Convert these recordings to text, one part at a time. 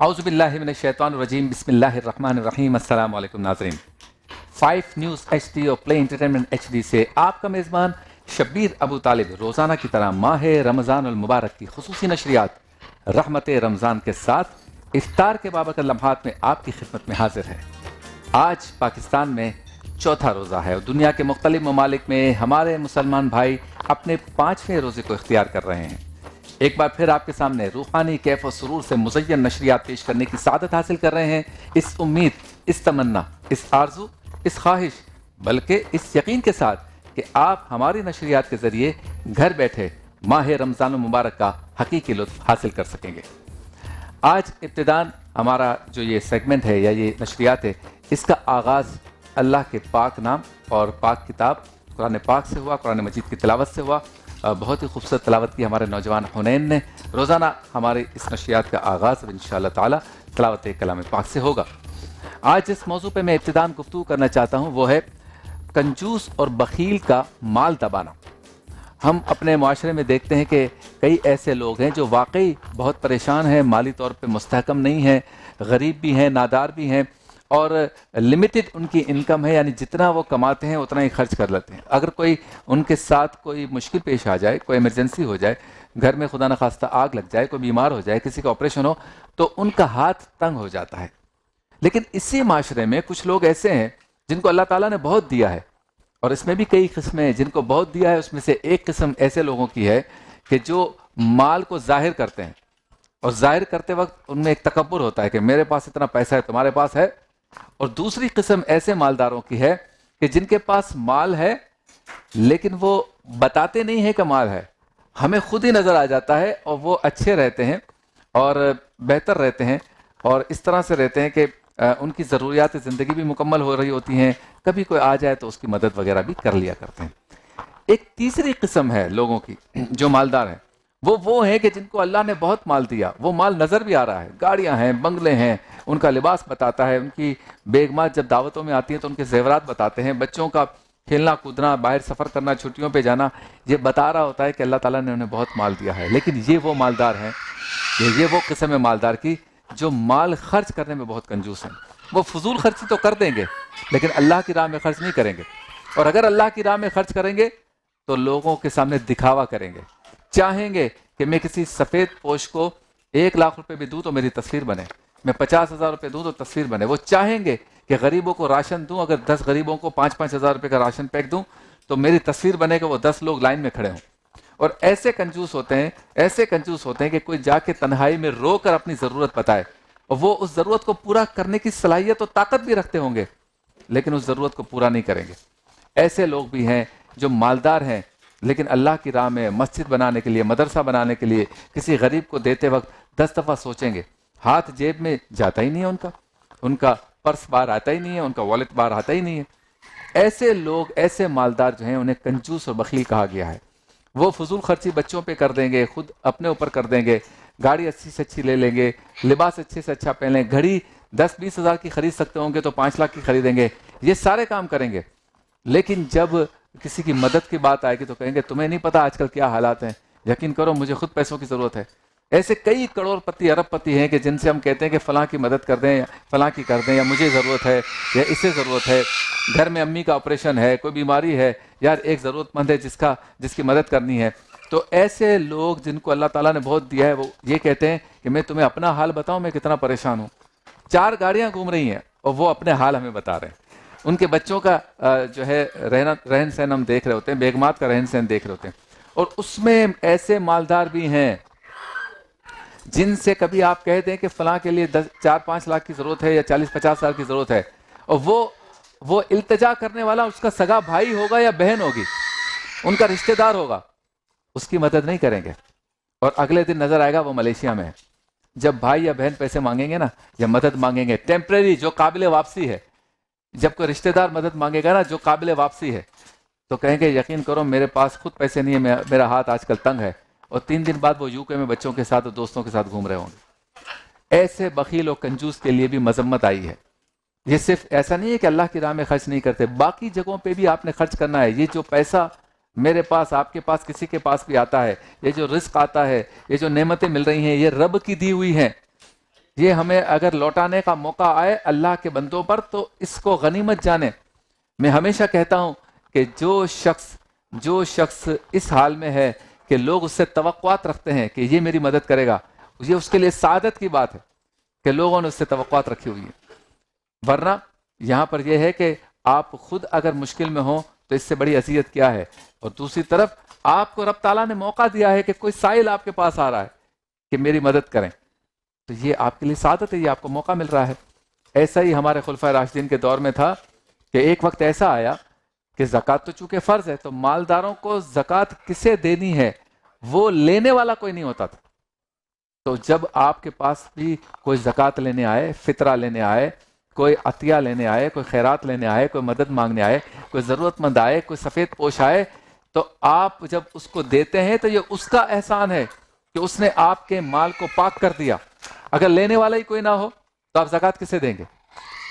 اعوذ باللہ من الشیطان الرجیم بسم اللہ الرحمن الرحیم السلام علیکم ناظرین 5 نیوز ایچ ڈی اور پلے انٹرٹینمنٹ ایچ ڈی سے آپ کا میزبان شبیر ابو طالب روزانہ کی طرح ماہ رمضان المبارک کی خصوصی نشریات رحمت رمضان کے ساتھ افطار کے بابرکت لمحات میں آپ کی خدمت میں حاضر ہے۔ آج پاکستان میں چوتھا روزہ ہے اور دنیا کے مختلف ممالک میں ہمارے مسلمان بھائی اپنے 5ویں روزے کو اختیار کر رہے ہیں۔ ایک بار پھر آپ کے سامنے روحانی کیف و سرور سے مزین نشریات پیش کرنے کی سعادت حاصل کر رہے ہیں، اس امید، اس تمنا، اس آرزو، اس خواہش، بلکہ اس یقین کے ساتھ کہ آپ ہماری نشریات کے ذریعے گھر بیٹھے ماہ رمضان المبارک کا حقیقی لطف حاصل کر سکیں گے۔ آج ابتداً ہمارا جو یہ سیگمنٹ ہے یا یہ نشریات ہے، اس کا آغاز اللہ کے پاک نام اور پاک کتاب قرآن پاک سے ہوا، قرآن مجید کی تلاوت سے ہوا۔ بہت ہی خوبصورت تلاوت کی ہمارے نوجوان حنین نے۔ روزانہ ہمارے اس نشریات کا آغاز انشاءاللہ تعالی تلاوت کلام پاک سے ہوگا۔ آج جس موضوع پہ میں ابتداً گفتگو کرنا چاہتا ہوں وہ ہے کنجوس اور بخیل کا مال دبانا۔ ہم اپنے معاشرے میں دیکھتے ہیں کہ کئی ایسے لوگ ہیں جو واقعی بہت پریشان ہیں، مالی طور پہ مستحکم نہیں ہیں، غریب بھی ہیں، نادار بھی ہیں، اور لمیٹڈ ان کی انکم ہے، یعنی جتنا وہ کماتے ہیں اتنا ہی خرچ کر لیتے ہیں۔ اگر کوئی ان کے ساتھ کوئی مشکل پیش آ جائے، کوئی ایمرجنسی ہو جائے، گھر میں خدا نخواستہ آگ لگ جائے، کوئی بیمار ہو جائے، کسی کا آپریشن ہو، تو ان کا ہاتھ تنگ ہو جاتا ہے۔ لیکن اسی معاشرے میں کچھ لوگ ایسے ہیں جن کو اللہ تعالیٰ نے بہت دیا ہے، اور اس میں بھی کئی قسمیں ہیں۔ جن کو بہت دیا ہے اس میں سے ایک قسم ایسے لوگوں کی ہے کہ جو مال کو ظاہر کرتے ہیں، اور ظاہر کرتے وقت ان میں ایک تکبر ہوتا ہے کہ میرے پاس اتنا پیسہ ہے، تمہارے پاس ہے؟ اور دوسری قسم ایسے مالداروں کی ہے کہ جن کے پاس مال ہے لیکن وہ بتاتے نہیں ہیں کہ مال ہے، ہمیں خود ہی نظر آ جاتا ہے، اور وہ اچھے رہتے ہیں اور بہتر رہتے ہیں، اور اس طرح سے رہتے ہیں کہ ان کی ضروریات زندگی بھی مکمل ہو رہی ہوتی ہیں، کبھی کوئی آ جائے تو اس کی مدد وغیرہ بھی کر لیا کرتے ہیں۔ ایک تیسری قسم ہے لوگوں کی جو مالدار ہیں، وہ ہیں کہ جن کو اللہ نے بہت مال دیا، وہ مال نظر بھی آ رہا ہے، گاڑیاں ہیں، بنگلے ہیں، ان کا لباس بتاتا ہے، ان کی بیگمات جب دعوتوں میں آتی ہیں تو ان کے زیورات بتاتے ہیں، بچوں کا کھیلنا کودنا، باہر سفر کرنا، چھٹیوں پہ جانا، یہ بتا رہا ہوتا ہے کہ اللہ تعالیٰ نے انہیں بہت مال دیا ہے۔ لیکن یہ وہ مالدار ہیں، یہ وہ قسم ہے مالدار کی جو مال خرچ کرنے میں بہت کنجوس ہیں۔ وہ فضول خرچی تو کر دیں گے لیکن اللہ کی راہ میں خرچ نہیں کریں گے، اور اگر اللہ کی راہ میں خرچ کریں گے تو لوگوں کے سامنے دکھاوا کریں گے، چاہیں گے کہ میں کسی سفید پوش کو 1 لاکھ روپے بھی دوں تو میری تصویر بنے، میں 50,000 روپے دوں تو تصویر بنے۔ وہ چاہیں گے کہ غریبوں کو راشن دوں، اگر 10 غریبوں کو 5,000 روپے کا راشن پیک دوں تو میری تصویر بنے کہ وہ 10 لوگ لائن میں کھڑے ہوں۔ اور ایسے کنجوس ہوتے ہیں کہ کوئی جا کے تنہائی میں رو کر اپنی ضرورت بتائے، اور وہ اس ضرورت کو پورا کرنے کی صلاحیت و طاقت بھی رکھتے ہوں گے لیکن اس ضرورت کو پورا نہیں کریں گے۔ ایسے لوگ بھی ہیں جو مالدار ہیں لیکن اللہ کی راہ میں مسجد بنانے کے لیے، مدرسہ بنانے کے لیے کسی غریب کو دیتے وقت 10 دفعہ سوچیں گے، ہاتھ جیب میں جاتا ہی نہیں ہے، ان کا پرس باہر آتا ہی نہیں ہے، ان کا والیٹ باہر آتا ہی نہیں ہے۔ ایسے لوگ، ایسے مالدار جو ہیں انہیں کنجوس اور بخیل کہا گیا ہے۔ وہ فضول خرچی بچوں پہ کر دیں گے، خود اپنے اوپر کر دیں گے، گاڑی اچھی سے اچھی لے لیں گے، لباس اچھے سے اچھا پہن لیں، گھڑی 10-20 ہزار کی خرید سکتے ہوں گے تو 5 لاکھ کی خریدیں گے، یہ سارے کام کریں گے۔ لیکن جب کسی کی مدد کی بات آئے گی تو کہیں گے تمہیں نہیں پتا آج کل کیا حالات ہیں، یقین کرو مجھے خود پیسوں کی ضرورت ہے۔ ایسے کئی کروڑ پتی، ارب پتی ہیں کہ جن سے ہم کہتے ہیں کہ فلاں کی مدد کر دیں، فلاں کی کر دیں، یا مجھے ضرورت ہے، یا اسے ضرورت ہے، گھر میں امی کا آپریشن ہے، کوئی بیماری ہے، یار ایک ضرورت مند ہے جس کی مدد کرنی ہے۔ تو ایسے لوگ جن کو اللہ تعالیٰ نے بہت دیا ہے وہ یہ کہتے ہیں کہ میں تمہیں اپنا حال بتاؤں میں کتنا پریشان ہوں۔ 4 گاڑیاں گھوم رہی ہیں اور وہ اپنے حال ہمیں بتا رہے ہیں۔ ان کے بچوں کا جو ہے رہن سہن ہم دیکھ رہے ہوتے ہیں، بیگمات کا رہن سہن دیکھ رہے ہوتے ہیں، اور اس میں ایسے مالدار بھی ہیں جن سے کبھی آپ کہہ دیں کہ فلاں کے لیے 4-5 لاکھ کی ضرورت ہے یا 40-50 ہزار کی ضرورت ہے، اور وہ التجا کرنے والا اس کا سگا بھائی ہوگا یا بہن ہوگی، ان کا رشتہ دار ہوگا، اس کی مدد نہیں کریں گے، اور اگلے دن نظر آئے گا وہ ملیشیا میں ہے۔ جب بھائی یا بہن پیسے مانگیں گے نا یا مدد مانگیں گے ٹیمپریری جو قابل واپسی ہے، جب کوئی رشتہ دار مدد مانگے گا نا جو قابل واپسی ہے تو کہیں گے یقین کرو میرے پاس خود پیسے نہیں ہے، میرا ہاتھ آج کل تنگ ہے، اور 3 دن بعد وہ UK میں بچوں کے ساتھ اور دوستوں کے ساتھ گھوم رہے ہوں گے۔ ایسے بخیل و کنجوس کے لیے بھی مذمت آئی ہے۔ یہ صرف ایسا نہیں ہے کہ اللہ کی راہ میں خرچ نہیں کرتے، باقی جگہوں پہ بھی آپ نے خرچ کرنا ہے۔ یہ جو پیسہ میرے پاس، آپ کے پاس، کسی کے پاس بھی آتا ہے، یہ جو رزق آتا ہے، یہ جو نعمتیں مل رہی ہیں، یہ رب کی دی ہوئی ہیں۔ یہ ہمیں اگر لوٹانے کا موقع آئے اللہ کے بندوں پر تو اس کو غنیمت جانے. میں ہمیشہ کہتا ہوں کہ جو شخص اس حال میں ہے کہ لوگ اس سے توقعات رکھتے ہیں کہ یہ میری مدد کرے گا، یہ اس کے لیے سعادت کی بات ہے کہ لوگوں نے اس سے توقعات رکھی ہوئی ہیں. ورنہ یہاں پر یہ ہے کہ آپ خود اگر مشکل میں ہوں تو اس سے بڑی اذیت کیا ہے. اور دوسری طرف آپ کو رب تعالیٰ نے موقع دیا ہے کہ کوئی سائل آپ کے پاس آ رہا ہے کہ میری مدد کریں، تو یہ آپ کے لیے سعادت ہے، یہ آپ کو موقع مل رہا ہے. ایسا ہی ہمارے خلفائے راشدین کے دور میں تھا کہ ایک وقت ایسا آیا کہ زکوٰۃ تو چونکہ فرض ہے تو مالداروں کو زکوٰۃ کسے دینی ہے وہ لینے والا کوئی نہیں ہوتا تھا. تو جب آپ کے پاس بھی کوئی زکوٰۃ لینے آئے، فطرہ لینے آئے، کوئی عطیہ لینے آئے، کوئی خیرات لینے آئے، کوئی مدد مانگنے آئے، کوئی ضرورت مند آئے، کوئی سفید پوش آئے، تو آپ جب اس کو دیتے ہیں تو یہ اس کا احسان ہے کہ اس نے آپ کے مال کو پاک کر دیا. اگر لینے والا ہی کوئی نہ ہو تو آپ زکوٰۃ کسے دیں گے؟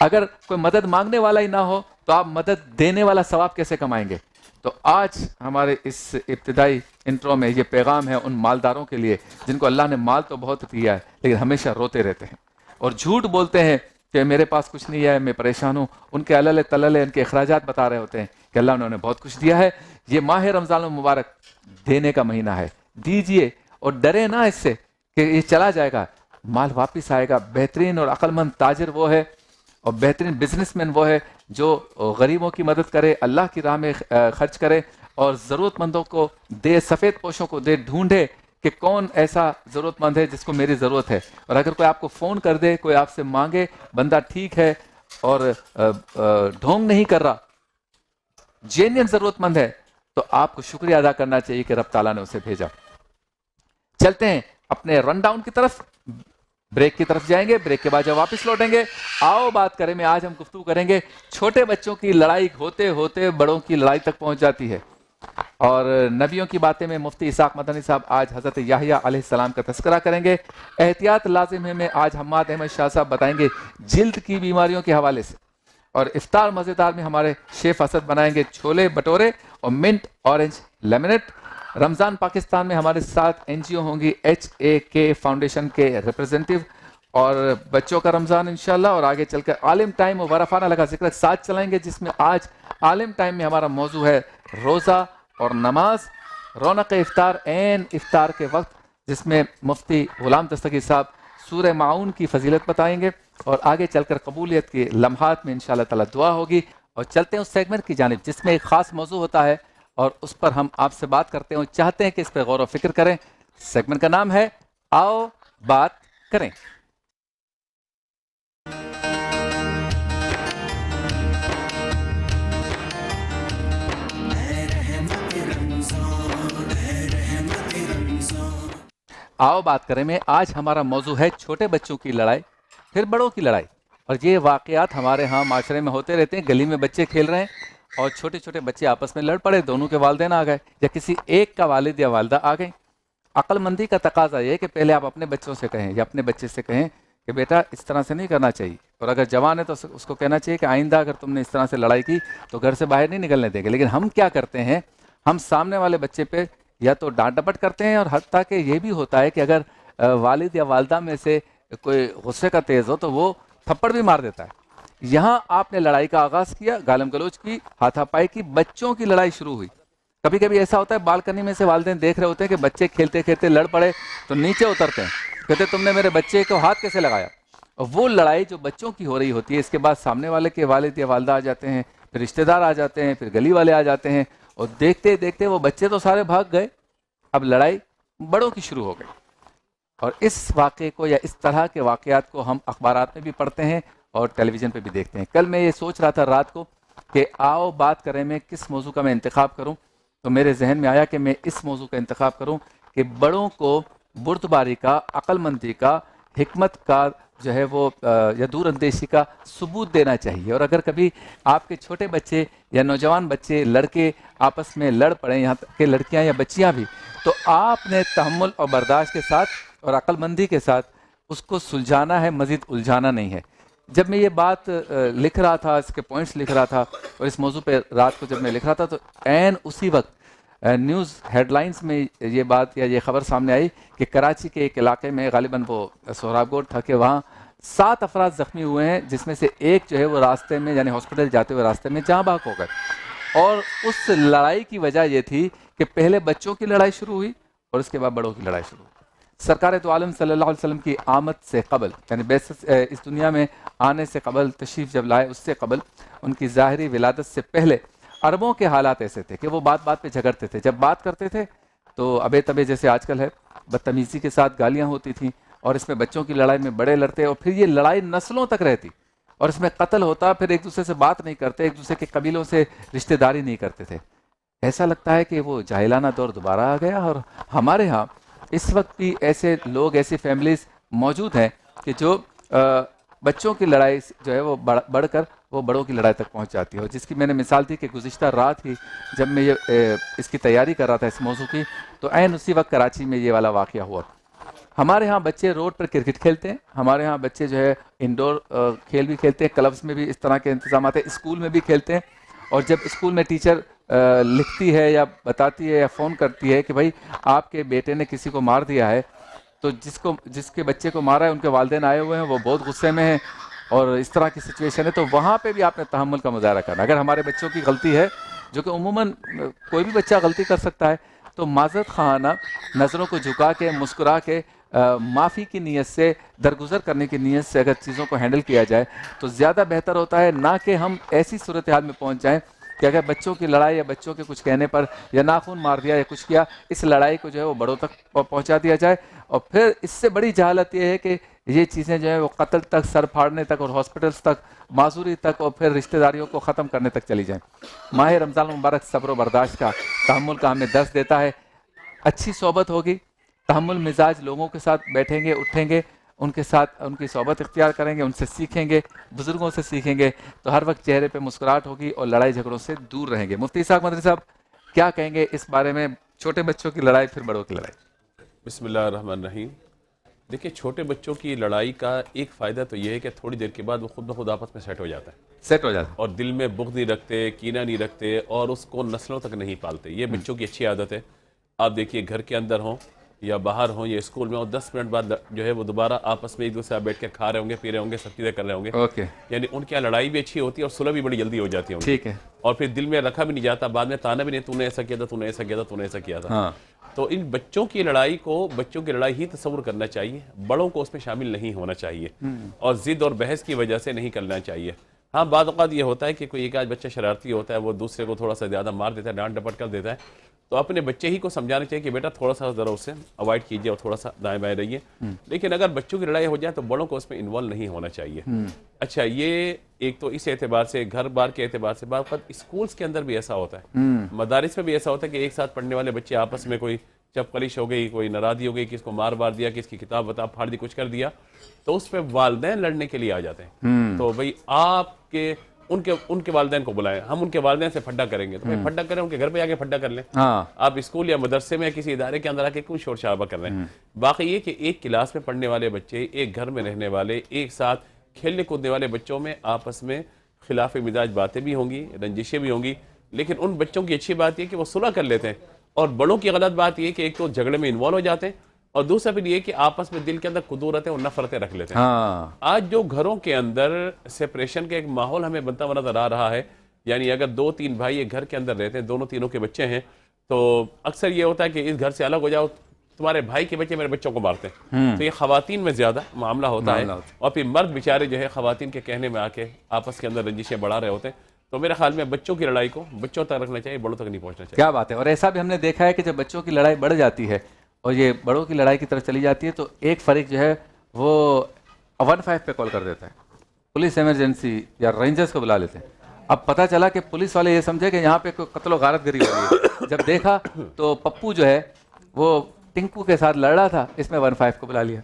اگر کوئی مدد مانگنے والا ہی نہ ہو تو آپ مدد دینے والا ثواب کیسے کمائیں گے؟ تو آج ہمارے اس ابتدائی انٹرو میں یہ پیغام ہے ان مالداروں کے لیے جن کو اللہ نے مال تو بہت دیا ہے لیکن ہمیشہ روتے رہتے ہیں اور جھوٹ بولتے ہیں کہ میرے پاس کچھ نہیں ہے، میں پریشان ہوں. ان کے علل تلل ان کے اخراجات بتا رہے ہوتے ہیں کہ اللہ انہوں نے بہت کچھ دیا ہے. یہ ماہ رمضان المبارک دینے کا مہینہ ہے، دیجئے اور ڈرے نہ اس سے کہ یہ چلا جائے گا، مال واپس آئے گا. بہترین اور عقل مند تاجر وہ ہے اور بہترین بزنس مین وہ ہے جو غریبوں کی مدد کرے، اللہ کی راہ میں خرچ کرے اور ضرورت مندوں کو دے، سفید پوشوں کو دے، ڈھونڈے کہ کون ایسا ضرورت مند ہے جس کو میری ضرورت ہے. اور اگر کوئی آپ کو فون کر دے، کوئی آپ سے مانگے، بندہ ٹھیک ہے اور ڈھونگ نہیں کر رہا، جینین ضرورت مند ہے، تو آپ کو شکریہ ادا کرنا چاہیے کہ رب تعالیٰ نے اسے بھیجا. چلتے ہیں اپنے رن ڈاؤن کی طرف، بریک کی طرف جائیں گے، بریک کے بعد جب واپس لوٹیں گے آؤ بات کریں میں آج ہم گفتگو کریں گے چھوٹے بچوں کی لڑائی ہوتے ہوتے بڑوں کی لڑائی تک پہنچ جاتی ہے. اور نبیوں کی باتیں میں مفتی اسحاق مدنی صاحب آج حضرت یحییٰ علیہ السلام کا تذکرہ کریں گے. احتیاط لازم ہے میں آج حماد احمد شاہ صاحب بتائیں گے جلد کی بیماریوں کے حوالے سے. اور افطار مزیدار میں ہمارے شیف اسد بنائیں گے چھولے بھٹورے اور منٹ اورنج لیمنیٹ. رمضان پاکستان میں ہمارے ساتھ این جی او ہوں گی HAK فاؤنڈیشن کے ریپرزینٹیو. اور بچوں کا رمضان انشاءاللہ اور آگے چل کر عالم ٹائم و ورفانہ لگا ذکر ساتھ چلائیں گے جس میں آج عالم ٹائم میں ہمارا موضوع ہے روزہ اور نماز، رونق افطار عین افطار کے وقت، جس میں مفتی غلام دستگیر صاحب سورہ معون کی فضیلت بتائیں گے اور آگے چل کر قبولیت کے لمحات میں انشاءاللہ تعالی دعا ہوگی. اور چلتے ہیں اس سیگمنٹ کی جانب جس میں ایک خاص موضوع ہوتا ہے اور اس پر ہم آپ سے بات کرتے ہیں اور چاہتے ہیں کہ اس پہ غور و فکر کریں. سیگمنٹ کا نام ہے آؤ بات کریں. آؤ بات کریں میں آج ہمارا موضوع ہے چھوٹے بچوں کی لڑائی پھر بڑوں کی لڑائی. اور یہ واقعات ہمارے ہاں معاشرے میں ہوتے رہتے ہیں. گلی میں بچے کھیل رہے ہیں اور چھوٹے چھوٹے بچے آپس میں لڑ پڑے، دونوں کے والدین آ گئے یا کسی ایک کا والد یا والدہ آ گئیں. عقل مندی کا تقاضا یہ ہے کہ پہلے آپ اپنے بچوں سے کہیں یا اپنے بچے سے کہیں کہ بیٹا اس طرح سے نہیں کرنا چاہیے، اور اگر جوان ہے تو اس کو کہنا چاہیے کہ آئندہ اگر تم نے اس طرح سے لڑائی کی تو گھر سے باہر نہیں نکلنے دیں گے. لیکن ہم کیا کرتے ہیں، ہم سامنے والے بچے پہ یا تو ڈانٹ ڈپٹ کرتے ہیں، اور حتیٰ کہ یہ بھی ہوتا ہے کہ اگر والد یا والدہ میں سے کوئی غصے کا تیز ہو تو وہ تھپڑ بھی مار دیتا ہے. یہاں آپ نے لڑائی کا آغاز کیا، گالم گلوچ کی، ہاتھا پائی کی، بچوں کی لڑائی شروع ہوئی. کبھی کبھی ایسا ہوتا ہے بالکنی میں سے والدین دیکھ رہے ہوتے ہیں کہ بچے کھیلتے کھیلتے لڑ پڑے تو نیچے اترتے ہیں، کہتے تم نے میرے بچے کو ہاتھ کیسے لگایا. اور وہ لڑائی جو بچوں کی ہو رہی ہوتی ہے اس کے بعد سامنے والے کے والد یا والدہ آ جاتے ہیں، پھر رشتہ دار آ جاتے ہیں، پھر گلی والے آ جاتے ہیں، اور دیکھتے دیکھتے وہ بچے تو سارے بھاگ گئے، اب لڑائی بڑوں کی شروع ہو گئی. اور اس واقعے کو یا اس طرح کے واقعات کو ہم اخبارات میں بھی پڑھتے ہیں اور ٹیلی ویژن پہ بھی دیکھتے ہیں. کل میں یہ سوچ رہا تھا رات کو کہ آؤ بات کریں میں کس موضوع کا میں انتخاب کروں، تو میرے ذہن میں آیا کہ میں اس موضوع کا انتخاب کروں کہ بڑوں کو بردباری کا، عقل مندی کا، حکمت کا جو ہے وہ یا دور اندیشی کا ثبوت دینا چاہیے. اور اگر کبھی آپ کے چھوٹے بچے یا نوجوان بچے لڑکے آپس میں لڑ پڑیں، یہاں تک کہ لڑکیاں یا بچیاں بھی، تو آپ نے تحمل اور برداشت کے ساتھ اور عقل مندی کے ساتھ اس کو سلجھانا ہے، مزید الجھانا نہیں ہے. جب میں یہ بات لکھ رہا تھا، اس کے پوائنٹس لکھ رہا تھا اور اس موضوع پہ رات کو جب میں لکھ رہا تھا تو عین اسی وقت نیوز ہیڈ لائنز میں یہ بات یا یہ خبر سامنے آئی کہ کراچی کے ایک علاقے میں، غالباً وہ سہراب گوٹ تھا، کہ وہاں 7 افراد زخمی ہوئے ہیں، جس میں سے ایک جو ہے وہ راستے میں یعنی ہاسپٹل جاتے ہوئے راستے میں جاں بحق ہو گئے. اور اس لڑائی کی وجہ یہ تھی کہ پہلے بچوں کی لڑائی شروع ہوئی اور اس کے بعد بڑوں کی لڑائی شروع ہوئی. سرکار دو عالم صلی اللہ علیہ وسلم کی آمد سے قبل یعنی اس دنیا میں آنے سے قبل، تشریف جب لائے اس سے قبل، ان کی ظاہری ولادت سے پہلے عربوں کے حالات ایسے تھے کہ وہ بات بات پہ جھگڑتے تھے. جب بات کرتے تھے تو ابے تبے جیسے آج کل ہے، بدتمیزی کے ساتھ گالیاں ہوتی تھیں، اور اس میں بچوں کی لڑائی میں بڑے لڑتے، اور پھر یہ لڑائی نسلوں تک رہتی اور اس میں قتل ہوتا. پھر ایک دوسرے سے بات نہیں کرتے، ایک دوسرے کے قبیلوں سے رشتہ داری نہیں کرتے تھے. ایسا لگتا ہے کہ وہ جاہلانہ دور دوبارہ آ گیا. اور ہمارے ہاں اس وقت بھی ایسے لوگ، ایسی فیملیز موجود ہیں کہ جو بچوں کی لڑائی جو ہے وہ بڑھ کر وہ بڑوں کی لڑائی تک پہنچ جاتی ہے. جس کی میں نے مثال دی کہ گزشتہ رات ہی جب میں یہ اس کی تیاری کر رہا تھا اس موضوع کی، تو عین اسی وقت کراچی میں یہ والا واقعہ ہوا. ہمارے ہاں بچے روڈ پر کرکٹ کھیلتے ہیں، ہمارے ہاں بچے جو ہے انڈور کھیل بھی کھیلتے ہیں، کلبز میں بھی اس طرح کے انتظامات ہیں، اسکول میں بھی کھیلتے ہیں. اور جب اسکول میں ٹیچر لکھتی ہے یا بتاتی ہے یا فون کرتی ہے کہ بھائی آپ کے بیٹے نے کسی کو مار دیا ہے، تو جس کے بچے کو مارا ہے ان کے والدین آئے ہوئے ہیں، وہ بہت غصے میں ہیں اور اس طرح کی سچویشن ہے، تو وہاں پہ بھی آپ نے تحمل کا مظاہرہ کرنا. اگر ہمارے بچوں کی غلطی ہے، جو کہ عموماً کوئی بھی بچہ غلطی کر سکتا ہے، تو معذرت خواہانہ نظروں کو جھکا کے مسکرا کے معافی کی نیت سے، درگزر کرنے کی نیت سے اگر چیزوں کو ہینڈل کیا جائے تو زیادہ بہتر ہوتا ہے. نہ کہ ہم ایسی صورتحال میں پہنچ جائیں کہ اگر بچوں کی لڑائی یا بچوں کے کچھ کہنے پر یا ناخن مار دیا یا کچھ کیا، اس لڑائی کو جو ہے وہ بڑوں تک پہنچا دیا جائے. اور پھر اس سے بڑی جہالت یہ ہے کہ یہ چیزیں جو ہے وہ قتل تک، سر پھاڑنے تک اور ہاسپٹلز تک، معذوری تک اور پھر رشتہ داریوں کو ختم کرنے تک چلی جائیں. ماہ رمضان المبارک صبر و برداشت کا، تحمل کا ہمیں درس دیتا ہے. اچھی صحبت ہوگی، تحمل مزاج لوگوں کے ساتھ بیٹھیں گے، اٹھیں گے، ان کے ساتھ ان کی صحبت اختیار کریں گے، ان سے سیکھیں گے، بزرگوں سے سیکھیں گے، تو ہر وقت چہرے پہ مسکراہٹ ہوگی اور لڑائی جھگڑوں سے دور رہیں گے. مفتی اسحاق مدنی صاحب کیا کہیں گے اس بارے میں، چھوٹے بچوں کی لڑائی پھر بڑوں کی لڑائی؟ بسم اللہ الرحمن الرحیم. دیکھیں، چھوٹے بچوں کی لڑائی کا ایک فائدہ تو یہ ہے کہ تھوڑی دیر کے بعد وہ خود بخود آپس میں سیٹ ہو جاتا ہے، سیٹ ہو جاتا ہے، اور دل میں بغض نہیں رکھتے، کینہ نہیں رکھتے، اور اس کو نسلوں تک نہیں پالتے. یہ بچوں کی اچھی عادت ہے. آپ دیکھیے گھر کے اندر ہوں یا باہر ہوں یا اسکول میں ہوں، 10 منٹ بعد جو ہے وہ دوبارہ آپس میں ایک دوسرے سے بیٹھ کے کھا رہے ہوں گے، پی رہے ہوں گے، سب چیزیں کر رہے ہوں گے. اوکے، یعنی ان کی لڑائی بھی اچھی ہوتی ہے اور صلح بھی بڑی جلدی ہو جاتی ہے. ٹھیک ہے، اور پھر دل میں رکھا بھی نہیں جاتا، بعد میں تانا بھی نہیں، تو نے ایسا کیا تھا، تو نے ایسا کیا تھا، تو نے ایسا کیا تھا. ہاں. تو ان بچوں کی لڑائی کو بچوں کی لڑائی ہی تصور کرنا چاہیے، بڑوں کو اس میں شامل نہیں ہونا چاہیے اور ضد اور بحث کی وجہ سے نہیں کرنا چاہیے. ہاں، بعض اوقات یہ ہوتا ہے کہ کوئی ایک آج بچہ شرارتی ہوتا ہے، وہ دوسرے کو تھوڑا سا زیادہ مار دیتا ہے، ڈانٹ ڈپٹ کر دیتا ہے، تو اپنے بچے ہی کو سمجھانا چاہیے کہ بیٹا تھوڑا سا ذرا اسے اوائڈ کیجیے اور تھوڑا سا دائیں بائیں رہیے. لیکن اگر بچوں کی لڑائی ہو جائے تو بڑوں کو اس میں انوالو نہیں ہونا چاہیے. اچھا، یہ ایک تو اس اعتبار سے، گھر بار کے اعتبار سے. بعض اوقات اسکولز کے اندر بھی ایسا ہوتا ہے، مدارس میں بھی ایسا ہوتا ہے کہ ایک ساتھ پڑھنے والے بچے آپس میں کوئی چپقلش ہو گئی، کوئی ناراضی ہو گئی، کس کو مار دیا، کس کی کتاب وتاب پھاڑ دی، کچھ کر دیا، تو اس پہ والدین لڑنے کے لیے آ جاتے ہیں. تو بھئی آپ کے ان کے والدین کو بلائیں، ہم ان کے والدین سے پھڈا کریں گے. تو بھئی پھڈا کریں، ان کے گھر پہ آ کے پھڈا کر لیں. آپ اسکول یا مدرسے میں کسی ادارے کے اندر آ کے کیوں شور شرابہ کر رہے ہیں؟ باقی یہ کہ ایک کلاس میں پڑھنے والے بچے، ایک گھر میں رہنے والے، ایک ساتھ کھیلنے کودنے والے بچوں میں آپس میں خلاف مزاج باتیں بھی ہوں گی، رنجشیں بھی ہوں گی، لیکن ان بچوں کی اچھی بات یہ کہ وہ صلح کر لیتے ہیں. اور بڑوں کی غلط بات یہ کہ ایک تو جھگڑے میں انوالو ہو جاتے ہیں، اور دوسرا پھر یہ کہ آپس میں دل کے اندر قدورتیں اور نفرتیں رکھ لیتے ہیں. آج جو گھروں کے اندر سیپریشن کا ایک ماحول ہمیں بنتا ہوا نظر آ رہا ہے، یعنی اگر 2-3 بھائی ایک گھر کے اندر رہتے ہیں، دونوں تینوں کے بچے ہیں، تو اکثر یہ ہوتا ہے کہ اس گھر سے الگ ہو جاؤ، تمہارے بھائی کے بچے میرے بچوں کو مارتے ہیں. تو یہ خواتین میں زیادہ معاملہ ہوتا ہے، اور پھر مرد بیچارے جو ہے خواتین کے کہنے میں آ کے آپس کے اندر رنجشیں بڑھا رہے ہوتے ہیں. تو میرے خیال میں بچوں کی لڑائی کو بچوں تک رکھنا چاہیے، بڑوں تک نہیں پہنچنا چاہیے. کیا بات ہے. اور ایسا بھی ہم نے دیکھا ہے کہ جب بچوں کی لڑائی بڑھ جاتی ہے اور یہ بڑوں کی لڑائی کی طرف چلی جاتی ہے، تو ایک فریق جو ہے وہ 15 پہ کال کر دیتا ہے، پولیس ایمرجنسی یا رینجرز کو بلا لیتے ہیں. اب پتہ چلا کہ پولیس والے یہ سمجھے کہ یہاں پہ کوئی قتل و غارت گری ہو رہی ہے. جب دیکھا تو پپو جو ہے وہ ٹنکو کے ساتھ لڑ رہا تھا، اس میں 15 کو بلا لیا.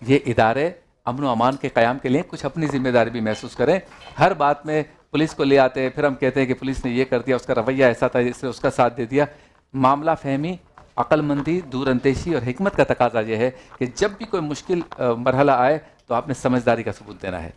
یہ ادارے امن و امان کے قیام کے لیے کچھ اپنی ذمہ داری بھی محسوس کریں. ہر بات میں پولیس کو لے آتے ہیں، پھر ہم کہتے ہیں کہ پولیس نے یہ کر دیا، اس کا رویہ ایسا تھا، اس نے اس کا ساتھ دے دیا. معاملہ فہمی، عقل مندی، دور اندیشی اور حکمت کا تقاضا یہ ہے کہ جب بھی کوئی مشکل مرحلہ آئے تو آپ نے سمجھداری کا ثبوت دینا ہے.